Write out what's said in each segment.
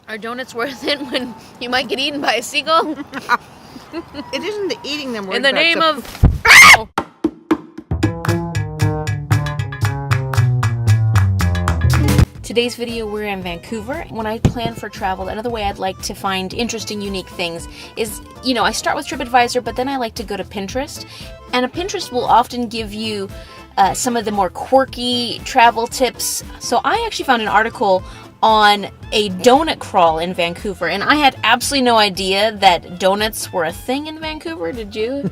Are donuts worth it when you might get eaten by a seagull? It isn't the eating them. In the name of... Today's video, we're in Vancouver. When I plan for travel, another way I'd like to find interesting, unique things is, I start with TripAdvisor, but then I like to go to Pinterest. And Pinterest will often give you some of the more quirky travel tips. So I actually found an article on a donut crawl in Vancouver, and I had absolutely no idea that donuts were a thing in Vancouver. Did you?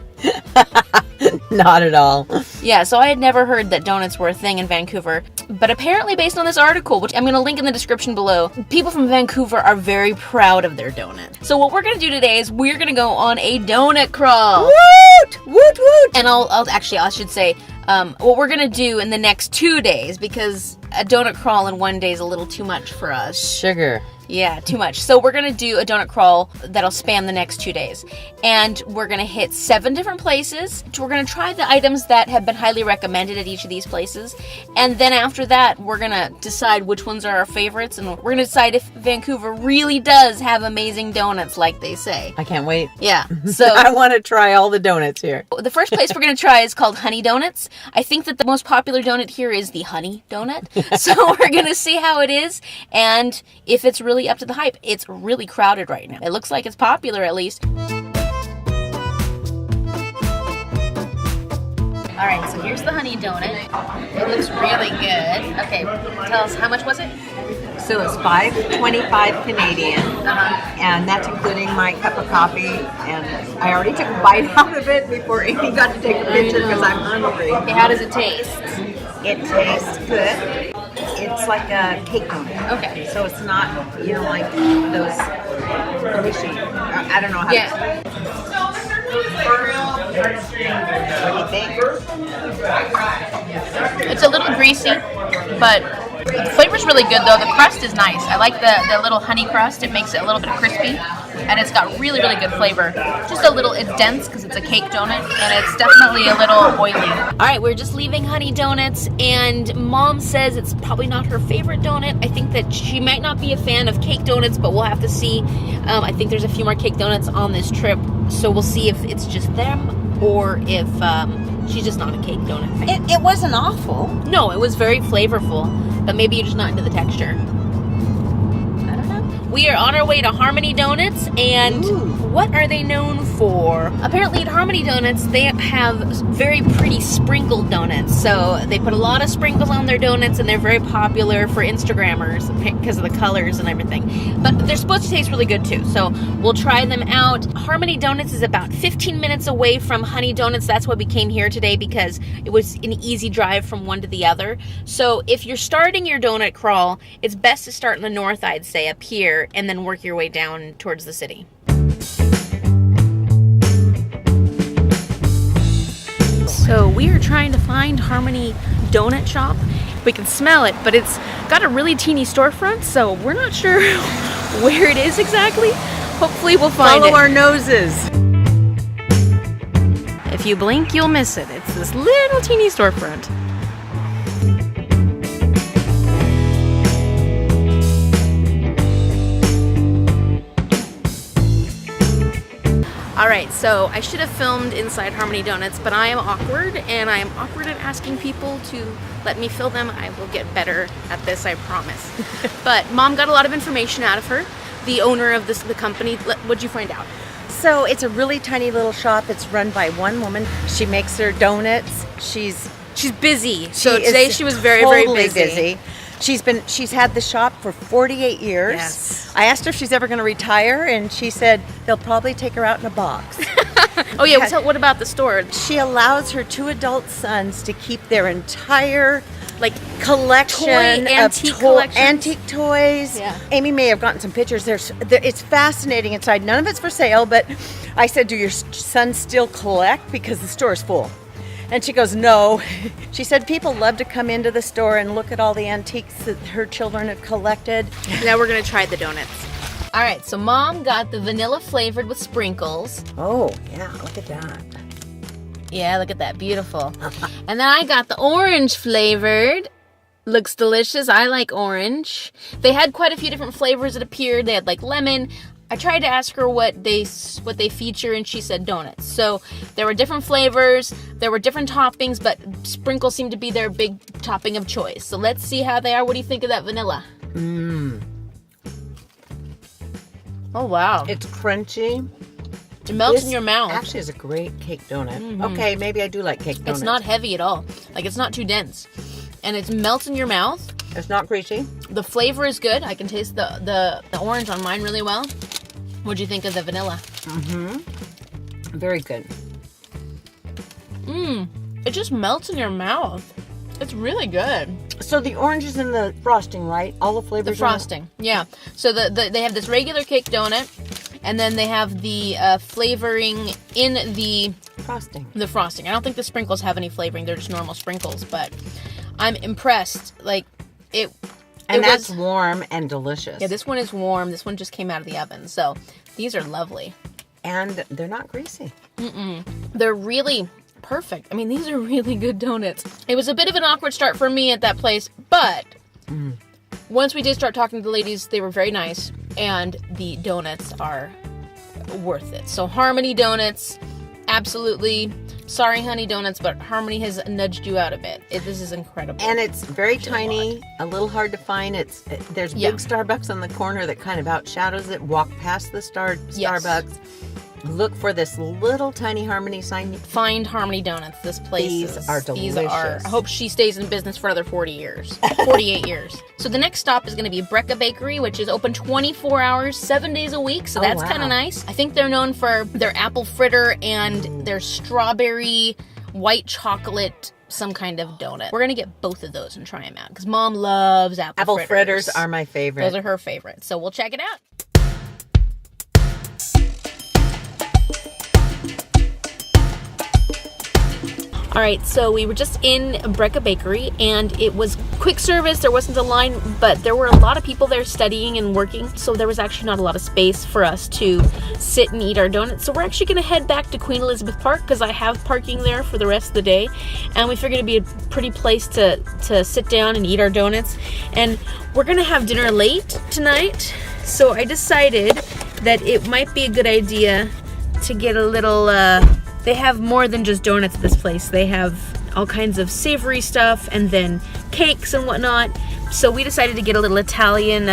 Not at all. Yeah, so I had never heard that donuts were a thing in Vancouver. But apparently, based on this article, which I'm going to link in the description below, people from Vancouver are very proud of their donut. So what we're going to do today is we're going to go on a donut crawl. Woot! Woot woot! And I should say, what we're going to do in the next 2 days, because a donut crawl in 1 day is a little too much for us. Sugar. Yeah, too much. So we're going to do a donut crawl that'll span the next 2 days. And we're going to hit 7 different places. We're going to try the items that have been highly recommended at each of these places. And then after that, we're going to decide which ones are our favorites. And we're going to decide if Vancouver really does have amazing donuts like they say. I can't wait. Yeah. So I want to try all the donuts here. The first place we're going to try is called Honey Donuts. I think that the most popular donut here is the Honey Donut. So we're going to see how it is and if it's really up to the hype. It's really crowded right now. It looks like it's popular, at least. All right, so here's the Honey Donut. It looks really good. Okay, tell us, how much was it? So it's $5.25 Canadian, and that's including my cup of coffee. And I already took a bite out of it before Amy got to take a picture because I'm hungry. Okay, how does it taste? It tastes good. It's like a cake donut. Okay. So it's not, like those. Let me see. I don't know how. Yeah. What do you think? It's a little greasy, but the flavor's really good though. The crust is nice. I like the little honey crust. It makes it a little bit crispy, and it's got really, really good flavor. Just a little, it's dense because it's a cake donut, and it's definitely a little oily. All right, we're just leaving Honey Donuts, and Mom says it's probably not her favorite donut. I think that she might not be a fan of cake donuts, but we'll have to see. I think there's a few more cake donuts on this trip, so we'll see if it's just them or if she's just not a cake donut fan. It wasn't awful. No, it was very flavorful, but maybe you're just not into the texture. I don't know. We are on our way to Harmony Donuts, and what are they known for? Apparently at Harmony Donuts, they have very pretty sprinkled donuts. So they put a lot of sprinkles on their donuts, and they're very popular for Instagrammers because of the colors and everything. But they're supposed to taste really good too, so we'll try them out. Harmony Donuts is about 15 minutes away from Honey Donuts. That's why we came here today, because it was an easy drive from one to the other. So if you're starting your donut crawl, it's best to start in the north, I'd say, up here, and then work your way down towards the city. So we are trying to find Harmony Donut Shop. We can smell it, but it's got a really teeny storefront, so we're not sure where it is exactly. Hopefully we'll find it. Follow our noses. If you blink, you'll miss it. It's this little teeny storefront. Alright, so I should have filmed inside Harmony Donuts, but I am awkward, and I am awkward at asking people to let me film them. I will get better at this, I promise. But Mom got a lot of information out of her, the owner of the company. What'd you find out? So it's a really tiny little shop. It's run by one woman. She makes her donuts. She's busy. So today she was very, very busy. She's had the shop for 48 years. Yes. I asked her if she's ever going to retire, and she said they'll probably take her out in a box. Oh yeah, so what about the store? She allows her 2 adult sons to keep their entire collection antique toys. Yeah. Amy may have gotten some pictures. It's fascinating inside. None of it's for sale, but I said, do your sons still collect? Because the store is full. And she goes, no. She said people love to come into the store and look at all the antiques that her children have collected. Now we're going to try the donuts. All right, so Mom got the vanilla flavored with sprinkles. Oh, yeah, look at that. Yeah, look at that, beautiful. And then I got the orange flavored. Looks delicious. I like orange. They had quite a few different flavors, it appeared. They had like lemon. I tried to ask her what they feature, and she said donuts. So there were different flavors, there were different toppings, but sprinkles seemed to be their big topping of choice. So let's see how they are. What do you think of that vanilla? Oh, wow. It's crunchy. It melts in your mouth. Actually is a great cake donut. Okay, maybe I do like cake donuts. It's not heavy at all. Like, it's not too dense. And it melts in your mouth. It's not greasy. The flavor is good. I can taste the orange on mine really well. What'd you think of the vanilla? Very good. It just melts in your mouth. It's really good. So the orange is in the frosting, right? All the flavors. The frosting, yeah. So they have this regular cake donut, and then they have the flavoring in the frosting. The frosting. I don't think the sprinkles have any flavoring. They're just normal sprinkles, but I'm impressed. Like it. And that's warm and delicious. Yeah, this one is warm. This one just came out of the oven. So these are lovely. And they're not greasy. They're really perfect. I mean, these are really good donuts. It was a bit of an awkward start for me at that place, but once we did start talking to the ladies, they were very nice, and the donuts are worth it. So Harmony Donuts, absolutely. Sorry, Honey Donuts, but Harmony has nudged you out a bit. This is incredible. And it's very tiny, a little hard to find. There's big Starbucks on the corner that kind of outshadows it. Walk past the Starbucks. Look for this little tiny Harmony sign. Find Harmony Donuts. This place These are delicious. I hope she stays in business for another 40 years. 48 years. So the next stop is going to be Brecca Bakery, which is open 24 hours, 7 days a week. So that's kind of nice. I think they're known for their apple fritter and their strawberry white chocolate some kind of donut. We're going to get both of those and try them out because Mom loves apple fritters. Apple fritters are my favorite. Those are her favorites. So we'll check it out. All right, so we were just in Brecca Bakery, and it was quick service. There wasn't a line, but there were a lot of people there studying and working, so there was actually not a lot of space for us to sit and eat our donuts. So we're actually going to head back to Queen Elizabeth Park because I have parking there for the rest of the day, and we figured it'd be a pretty place to sit down and eat our donuts. And we're going to have dinner late tonight, so I decided that it might be a good idea to get a little... They have more than just donuts at this place. They have all kinds of savory stuff and then cakes and whatnot. So we decided to get a little Italian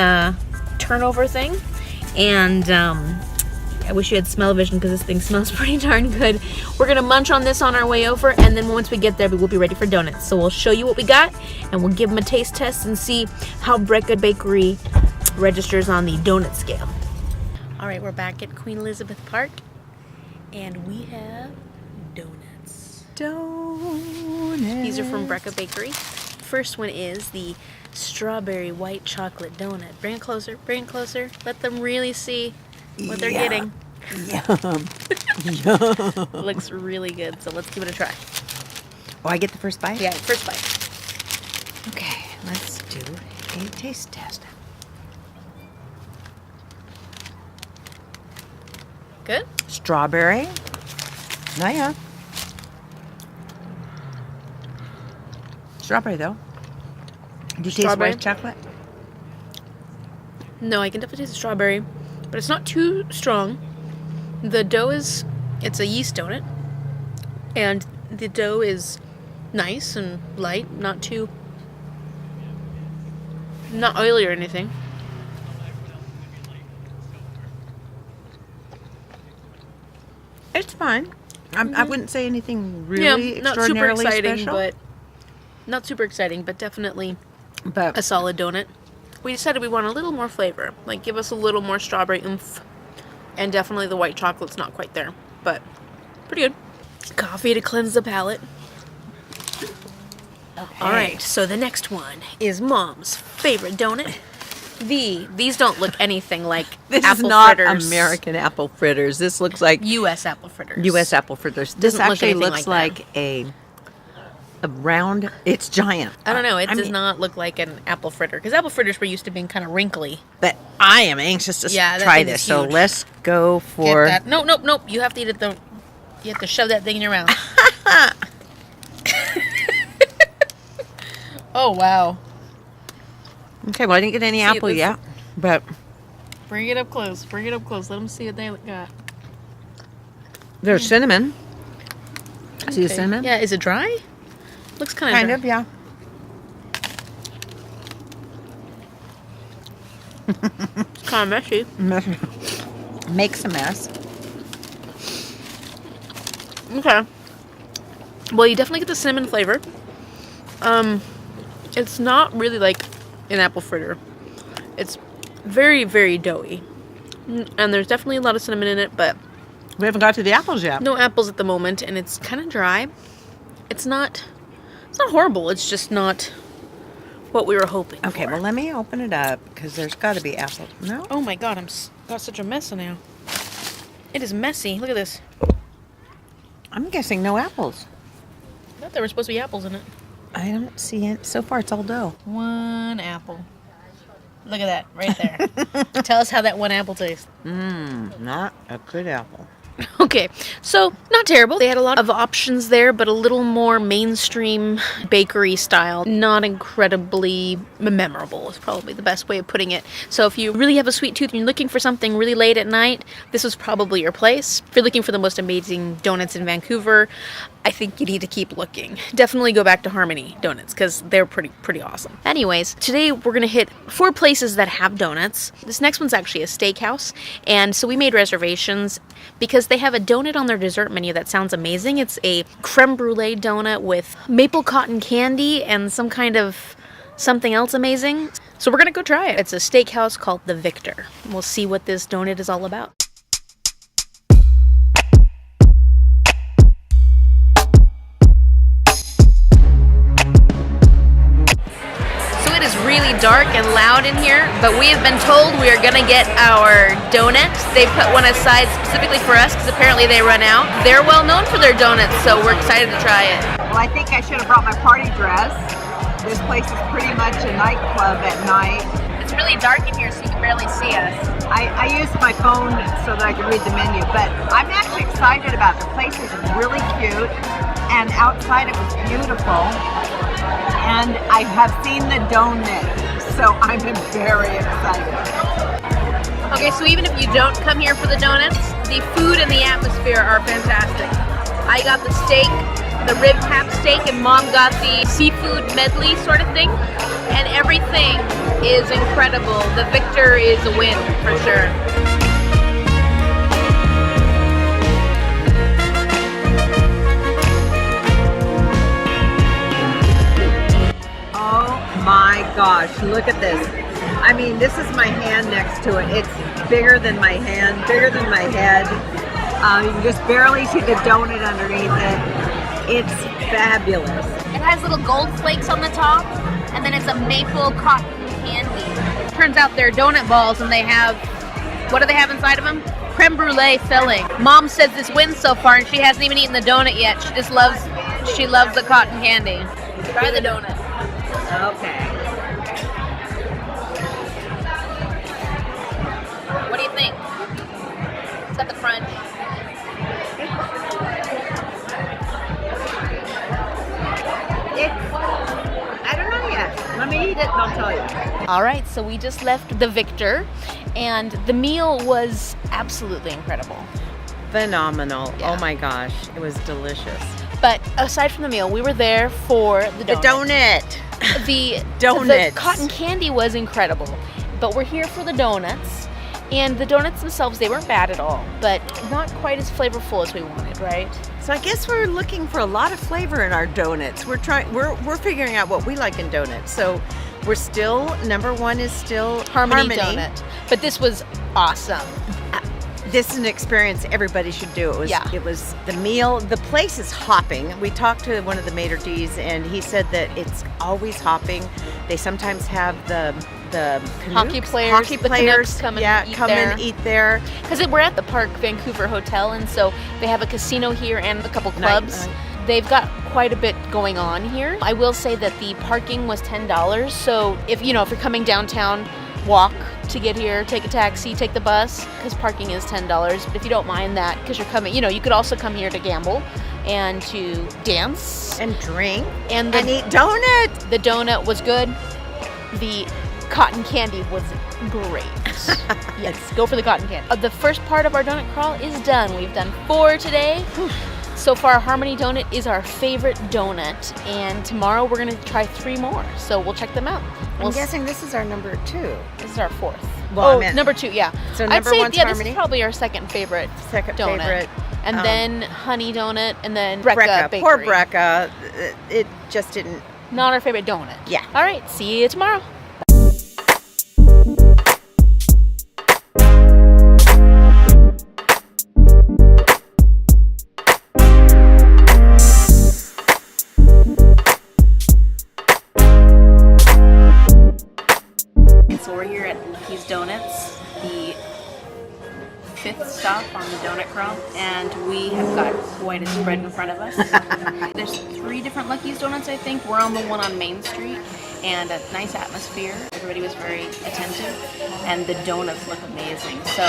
turnover thing. And I wish you had smell-o-vision because this thing smells pretty darn good. We're going to munch on this on our way over, and then once we get there, we'll be ready for donuts. So we'll show you what we got, and we'll give them a taste test and see how Brecca Bakery registers on the donut scale. All right, we're back at Queen Elizabeth Park. And we have donuts. These are from Brecca Bakery. First one is the strawberry white chocolate donut. Bring it closer, bring it closer. Let them really see what they're getting. Yum. Yum. Looks really good, so let's give it a try. Oh, I get the first bite? Yeah, first bite. Okay, let's do a taste test. Good? Strawberry. Oh, yeah. Strawberry, though. Do you taste white chocolate? No, I can definitely taste the strawberry, but it's not too strong. The dough it's a yeast donut, and the dough is nice and light, not oily or anything. It's fine. I wouldn't say anything really extraordinarily special. Not super exciting, but definitely a solid donut. We decided we want a little more flavor, like give us a little more strawberry oomph, and definitely the white chocolate's not quite there, but pretty good. Coffee to cleanse the palate. Okay. All right, so the next one is Mom's favorite donut. These don't look anything like this apple is not fritters. American apple fritters. This looks like U.S. apple fritters. U.S. apple fritters. This actually looks like a round. It's giant. I don't know. It does not look like an apple fritter because apple fritters were used to being kind of wrinkly. But I am anxious to try this. So let's go for. Get that. Nope. You have to eat it. You have to shove that thing in your mouth. Oh wow. Okay, well, I didn't get any apple this- yet, but Bring it up close. Bring it up close. Let them see what they got. there's cinnamon. See the Okay. cinnamon? Yeah, is it dry? Looks kind Kind of of, yeah. It's kind of messy. Makes a mess. Okay. Well, you definitely get the cinnamon flavor. It's not really like an apple fritter. It's very, very doughy. And there's definitely a lot of cinnamon in it, but We haven't got to the apples yet. no apples at the moment, and it's kind of dry. It's not horrible. It's just not what we were hoping Okay, for. well, let me open it up because there's got to be apples. No? Oh my god, got such a mess now. It is messy. Look at this. I'm guessing no apples. I thought there were supposed to be apples in it. I don't see it. So far, it's all dough. One apple. Look at that, right there. Tell us how that one apple tastes. Not a good apple. Okay, so not terrible. They had a lot of options there, but a little more mainstream bakery style. Not incredibly memorable is probably the best way of putting it. So if you really have a sweet tooth and you're looking for something really late at night, this was probably your place. If you're looking for the most amazing donuts in Vancouver, I think you need to keep looking. Definitely go back to Harmony Donuts because they're pretty awesome. Anyways, today we're gonna hit 4 places that have donuts. This next one's actually a steakhouse, and so we made reservations because they have a donut on their dessert menu that sounds amazing. It's a creme brulee donut with maple cotton candy and some kind of something else amazing. So we're gonna go try it. It's a steakhouse called The Victor. We'll see what this donut is all about. It is really dark and loud in here, but we have been told we are gonna get our donuts. They put one aside specifically for us because apparently they run out. They're well known for their donuts, so we're excited to try it. Well, I think I should have brought my party dress. This place is pretty much a nightclub at night. It's really dark in here, so you can barely see us. I used my phone so that I could read the menu, but I'm actually excited about it. The place is really cute, and outside it was beautiful. And I have seen the donut, so I'm very excited. Okay, so even if you don't come here for the donuts, the food and the atmosphere are fantastic. I got the steak, the rib cap steak, and Mom got the seafood medley sort of thing. And everything is incredible. The Victor is a win for sure. Oh my gosh, look at this. I mean, this is my hand next to it. It's bigger than my hand, bigger than my head. You can just barely see the donut underneath it. It's fabulous. It has little gold flakes on the top, and then it's a maple cotton candy. Turns out they're donut balls, and they have, what do they have inside of them? Creme brulee filling. Mom says this wins so far, and she hasn't even eaten the donut yet. She loves the cotton candy. Try the donut. Okay. What do you think? It's got the crunch. I don't know yet. Let me eat it and I'll tell you. All right, so we just left the Victor, and the meal was absolutely incredible. Phenomenal. Yeah. Oh my gosh. It was delicious. But aside from the meal, we were there for the The donut. donut. The Donuts. cotton candy was incredible, but we're here for the donuts. And the donuts themselves, they weren't bad at all, but not quite as flavorful as we wanted, right? So I guess we're looking for a lot of flavor in our donuts. We're figuring out what we like in donuts. So we're still, number one is still Harmony donut. But this was awesome. This is an experience everybody should do. It was the meal. The place is hopping. We talked to one of the maitre d's, and he said that it's always hopping. They sometimes have the Hockey Canucks, players come and eat there. and eat there. Because we're at the Park Vancouver Hotel, and so they have a casino here and a couple clubs. They've got quite a bit going on here. I will say that the parking was $10. So if you're coming downtown, walk to get here, take a taxi, take the bus, because parking is $10. But if you don't mind that, because you're coming, you could also come here to gamble and to dance and drink and eat donuts. The donut was good. The cotton candy was great. Yes, go for the cotton candy. The first part of our donut crawl is done. We've done 4 today. So far, Harmony Donut is our favorite donut, and tomorrow we're gonna try 3 more. So we'll check them out. I'm guessing this is our number 2. This is our 4th. Well, number 2, yeah. So I'd number say, one's yeah, Harmony? this is probably our second favorite Second donut. favorite. And then Honey Donut, and then Brecca Bakery. Poor Brecca. It just didn't. Not our favorite donut. Yeah. All right, see you tomorrow. So we're here at Lucky's Donuts, the 5th stop on the donut crawl, and we have got quite a spread in front of us. There's 3 different Lucky's Donuts, I think. We're on the one on Main Street, and a nice atmosphere. Everybody was very attentive, and the donuts look amazing. So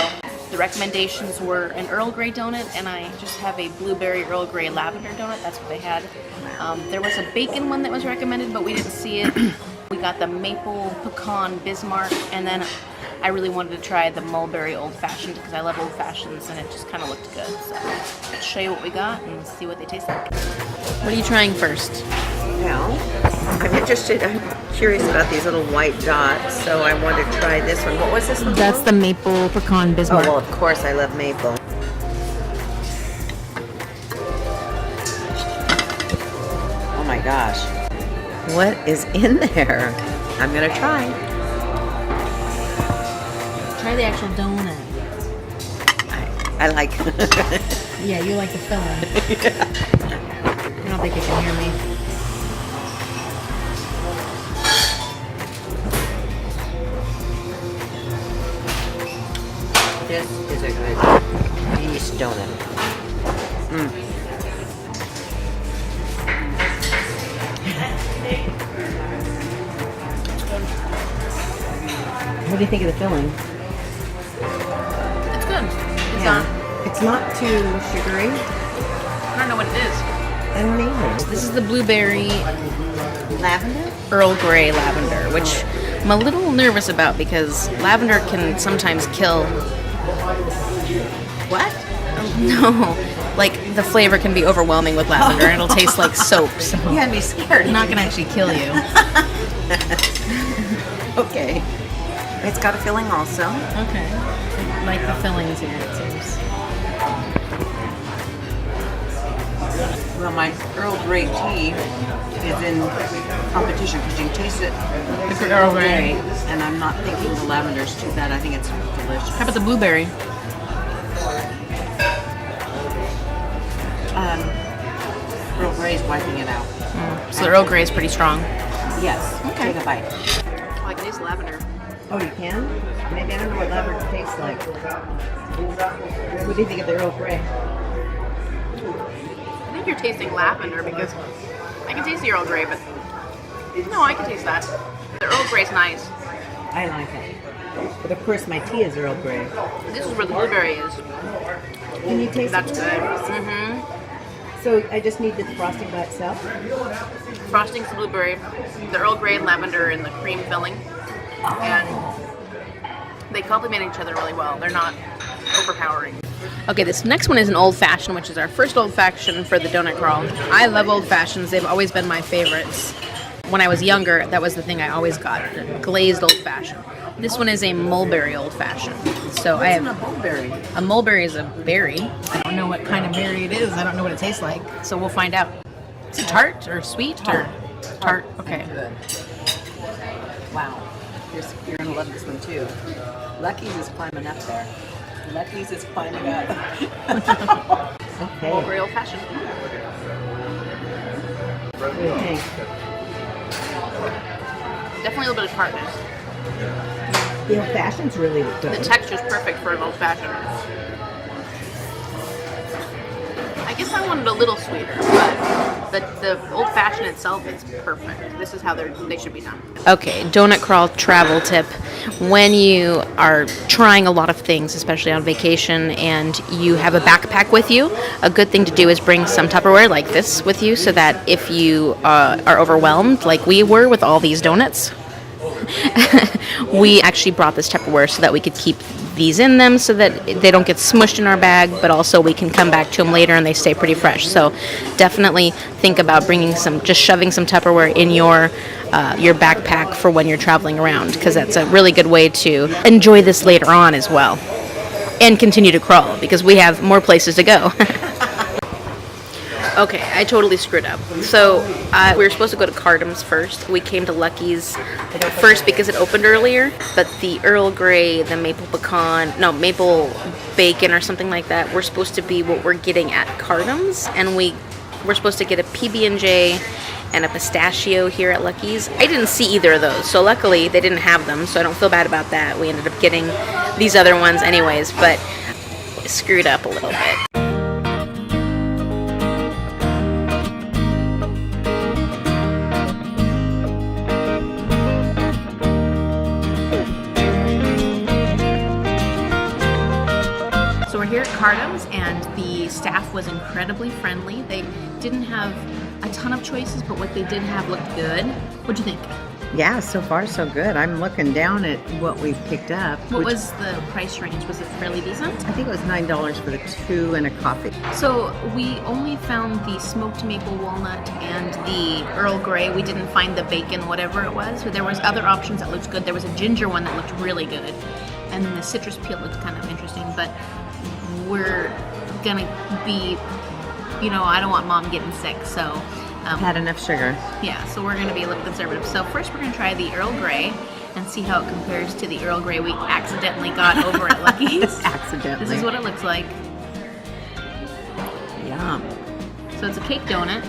the recommendations were an Earl Grey donut, and I just have a blueberry Earl Grey lavender donut. That's what they had. There was a bacon one that was recommended, but we didn't see it. We got the maple pecan Bismarck, and then I really wanted to try the mulberry old fashioned because I love old fashions, and it just kind of looked good. So let's show you what we got and see what they taste like. What are you trying first? Well, I'm curious about these little white dots, so I want to try this one. What was this one? That's the maple pecan Bismarck. Oh, well, of course, I love maple. Oh my gosh. What is in there? I'm gonna try. Try the actual donut. I like. Yeah, you like the filling. I don't think they can hear me. This is a good yeast donut. What do you think of the filling? It's good. It's not too sugary. I don't know what it is. I don't either. This is the blueberry Lavender? Earl Grey lavender, which I'm a little nervous about because lavender can sometimes kill. What? No, like the flavor can be overwhelming with lavender, and it'll taste like soap. So You had me scared. it's not gonna actually kill you. Okay. It's got a filling also. Okay. Like the fillings here, it seems. Well, my Earl Grey tea is in competition because you can taste it. It's Earl Grey. And I'm not thinking the lavender's too bad. I think it's delicious. How about the blueberry? Earl Grey's wiping it out. So the Earl Grey is pretty strong. Yes. Okay. Take a bite. Oh, I can taste lavender. Oh, you can? Maybe I don't know what lavender tastes like. What do you think of the Earl Grey? I think you're tasting lavender because I can taste the Earl Grey, but no, I can taste that. The Earl Grey's nice. I like it. But of course, my tea is Earl Grey. This is where the blueberry is. Can you taste That's it? good. Mm-hmm. So I just need the frosting by itself? Frosting's the blueberry, the Earl Grey and lavender, and the cream filling. And they complement each other really well. They're not overpowering. Okay, this next one is an old fashioned, which is our first old fashioned for the donut crawl. I love old fashions. They've always been my favorites. When I was younger, that was the thing I always got, a glazed old fashioned. This one is a mulberry old fashioned. So I have a mulberry. a mulberry is a berry. I don't know what kind of berry it is. I don't know what it tastes like. So we'll find out. Is it tart or sweet or tart? Okay. Good. Wow. You're going to love this one too. Lucky's is climbing up there. Lucky's is climbing up. Okay. Mulberry old fashioned. What do you think? Definitely a little bit of tartness. The old fashioned's really good. The texture's perfect for an old fashioned. I guess I wanted a little sweeter, but the old fashioned itself is perfect. This is how they should be done. Okay, donut crawl travel tip. When you are trying a lot of things, especially on vacation, and you have a backpack with you, a good thing to do is bring some Tupperware like this with you so that if you are overwhelmed, like we were with all these donuts, we actually brought this Tupperware so that we could keep these in them so that they don't get smushed in our bag, but also we can come back to them later and they stay pretty fresh. So definitely think about bringing just shoving some Tupperware in your backpack for when you're traveling around, because that's a really good way to enjoy this later on as well and continue to crawl, because we have more places to go. Okay, I totally screwed up. So we were supposed to go to Cardam's first. We came to Lucky's first because it opened earlier, but the Earl Grey, the maple bacon or something like that, were supposed to be what we're getting at Cardam's, and we're supposed to get a PB&J and a pistachio here at Lucky's. I didn't see either of those, so luckily they didn't have them, so I don't feel bad about that. We ended up getting these other ones anyways, but screwed up a little bit. Here at Cardam's, and the staff was incredibly friendly. They didn't have a ton of choices, but what they did have looked good. What'd you think? Yeah, so far so good. I'm looking down at what we've picked up. What was the price range? Was it fairly decent? I think it was $9 for the 2 and a coffee. So we only found the smoked maple walnut and the Earl Grey. We didn't find the bacon, whatever it was. But there was other options that looked good. There was a ginger one that looked really good, and the citrus peel looked kind of interesting, but we're gonna be, I don't want Mom getting sick, so had enough sugar. Yeah, so we're gonna be a little conservative. So first we're gonna try the Earl Grey and see how it compares to the Earl Grey we accidentally got over at Lucky's. Accidentally. This is what it looks like. Yum. So it's a cake donut.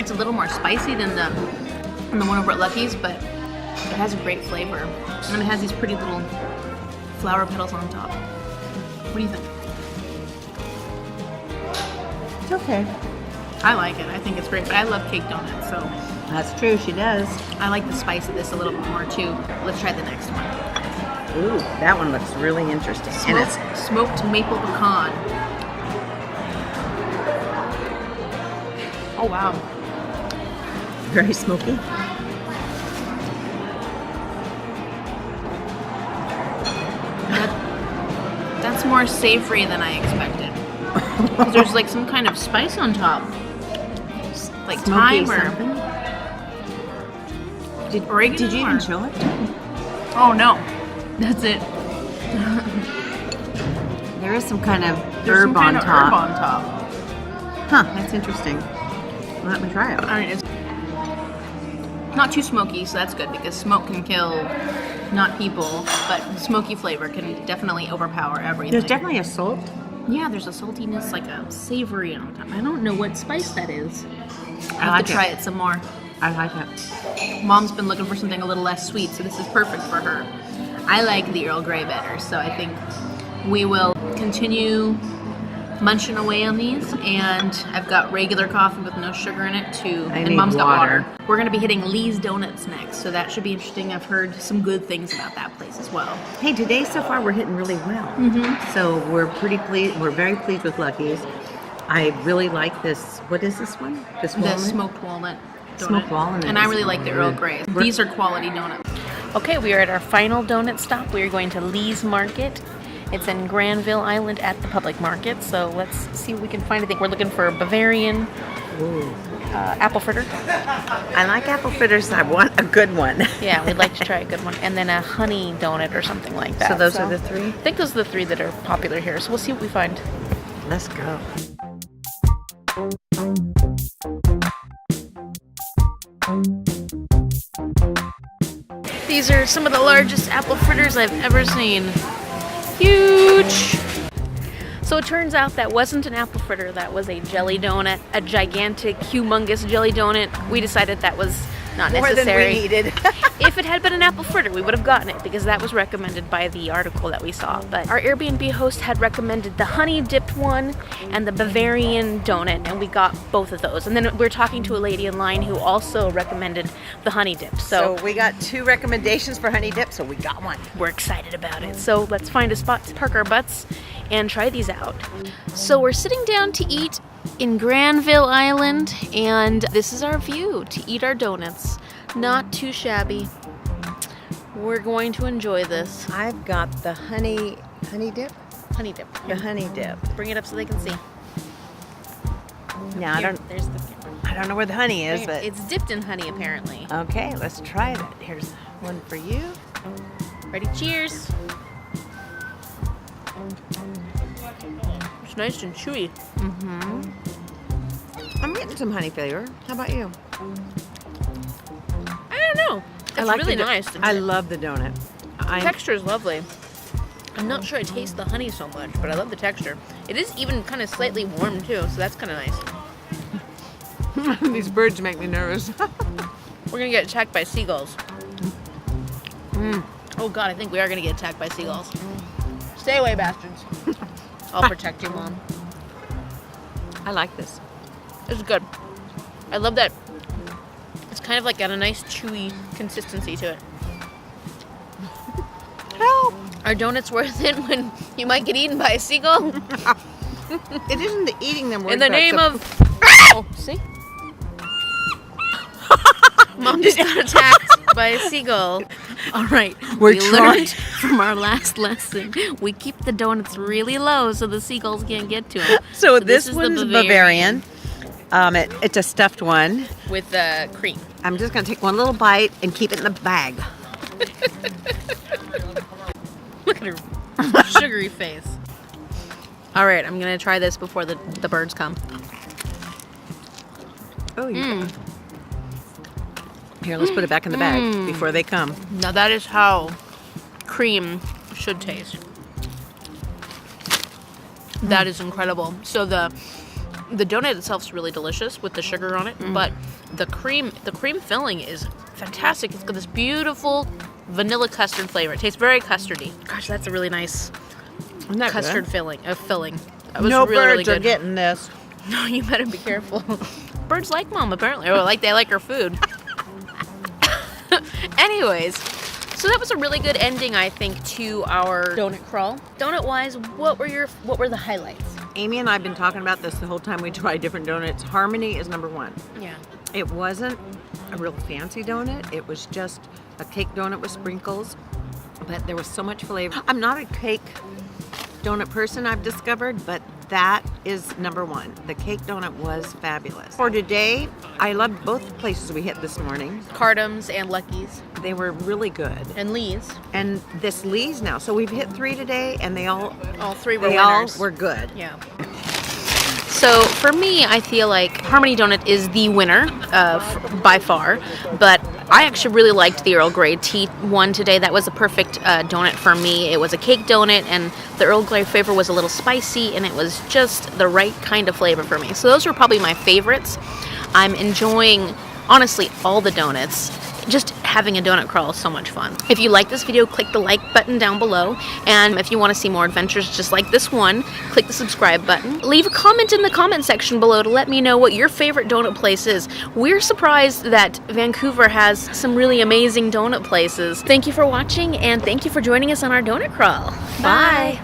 It's a little more spicy than the one over at Lucky's, but it has a great flavor. And it has these pretty little flower petals on top. What do you think? It's okay. I like it. I think it's great, but I love cake donuts, so. That's true, she does. I like the spice of this a little bit more too. Let's try the next one. Ooh, that one looks really interesting. Smoked maple pecan. Oh wow. Very smoky. That's more savory than I expected. Because there's like some kind of spice on top. Like Smoky thyme or something. oregano. Did you even show it? Oh no. That's it. There is some kind of There's herb some kind on of top. herb on top. Huh, that's interesting. Let me try it. Alright, it's not too smoky, so that's good, because smoke can kill not people, but smoky flavor can definitely overpower everything. There's definitely a salt. Yeah, there's a saltiness, like a savory on top. I don't know what spice that is. I'll have like to try it some more. I like it. Mom's been looking for something a little less sweet, so this is perfect for her. I like the Earl Grey better, so I think we will continue munching away on these, and I've got regular coffee with no sugar in it too, and Mom's got water. We're going to be hitting Lee's Doughnuts next, so that should be interesting. I've heard some good things about that place as well. Hey, today so far we're hitting really well. So we're pretty pleased. We're very pleased with Lucky's. I really like this. What is this one? This The walnut? smoked walnut donut. Smoked walnut And I is really like the Earl Grey. These are quality donuts. Okay, we are at our final donut stop. We are going to Lee's Market. It's in Granville Island at the public market, so let's see what we can find. I think we're looking for Bavarian apple fritter. I like apple fritters. I want a good one. Yeah, we'd like to try a good one. And then a honey donut or something like that. So those are the three? I think those are the three that are popular here, so we'll see what we find. Let's go. These are some of the largest apple fritters I've ever seen. Huge! So it turns out that wasn't an apple fritter, that was a jelly donut, a gigantic, humongous jelly donut. We decided that was not necessary. More than we needed. If it had been an apple fritter, we would have gotten it because that was recommended by the article that we saw. But our Airbnb host had recommended the honey dipped one and the Bavarian donut, and we got both of those. And then we were talking to a lady in line who also recommended the honey dip. So we got 2 recommendations for honey dip, so we got one. We're excited about it. So let's find a spot to park our butts and try these out. So we're sitting down to eat in Granville Island, and this is our view to eat our donuts. Not too shabby. We're going to enjoy this. I've got the honey dip. Honey dip. The honey dip. Bring it up so they can see. Now There's the I don't know where the honey is, but it's dipped in honey apparently. okay, let's try that. Here's one for you. Ready? Cheers. It's nice and chewy. I'm getting some honey flavor. How about you? I don't know. It's really nice. I love the donut. The texture is lovely. I'm not sure I taste the honey so much, but I love the texture. It is even kind of slightly warm too, so that's kind of nice. These birds make me nervous. We're gonna get attacked by seagulls. Oh God, I think we are gonna get attacked by seagulls. Stay away, bastards. I'll protect you, Mom. I like this. This is good. I love that. It's kind of like got a nice chewy consistency to it. Help! Are donuts worth it when you might get eaten by a seagull? It isn't the eating them. In the name of... Oh, see? Mom just got attacked by a seagull. All right, we learned from our last lesson. We keep the donuts really low so the seagulls can't get to them. So this is one's the Bavarian. It's a stuffed one. With cream. I'm just going to take one little bite and keep it in the bag. Look at her sugary face. All right, I'm going to try this before the birds come. Oh, you Here, let's put it back in the bag before they come. Now that is how cream should taste. That is incredible. So the donut itself is really delicious with the sugar on it, but the cream filling is fantastic. It's got this beautiful vanilla custard flavor. It tastes very custardy. Gosh, that's a really nice custard filling. That was No really, birds really good. are getting this. No, you better be careful. Birds like Mom apparently, or they like her food. Anyways, so that was a really good ending, I think, to our donut crawl. Donut-wise, what were the highlights? Amy and I have been talking about this the whole time we try different donuts. Harmony is number one. Yeah. It wasn't a real fancy donut. It was just a cake donut with sprinkles, but there was so much flavor. I'm not a cake donut person, I've discovered, but that is number one. The cake donut was fabulous. For today, I loved both places we hit this morning. Cardam's and Lucky's. They were really good. And Lee's. And this Lee's now. So we've hit 3 today, and all three were all winners. were good. Yeah. So for me, I feel like Harmony Donut is the winner by far, but I actually really liked the Earl Grey tea one today. That was a perfect donut for me. It was a cake donut, and the Earl Grey flavor was a little spicy, and it was just the right kind of flavor for me. So those were probably my favorites. I'm enjoying, honestly, all the donuts. Just having a donut crawl is so much fun. If you like this video, click the like button down below. And if you want to see more adventures just like this one, click the subscribe button. Leave a comment in the comment section below to let me know what your favorite donut place is. We're surprised that Vancouver has some really amazing donut places. Thank you for watching, and thank you for joining us on our donut crawl. Bye.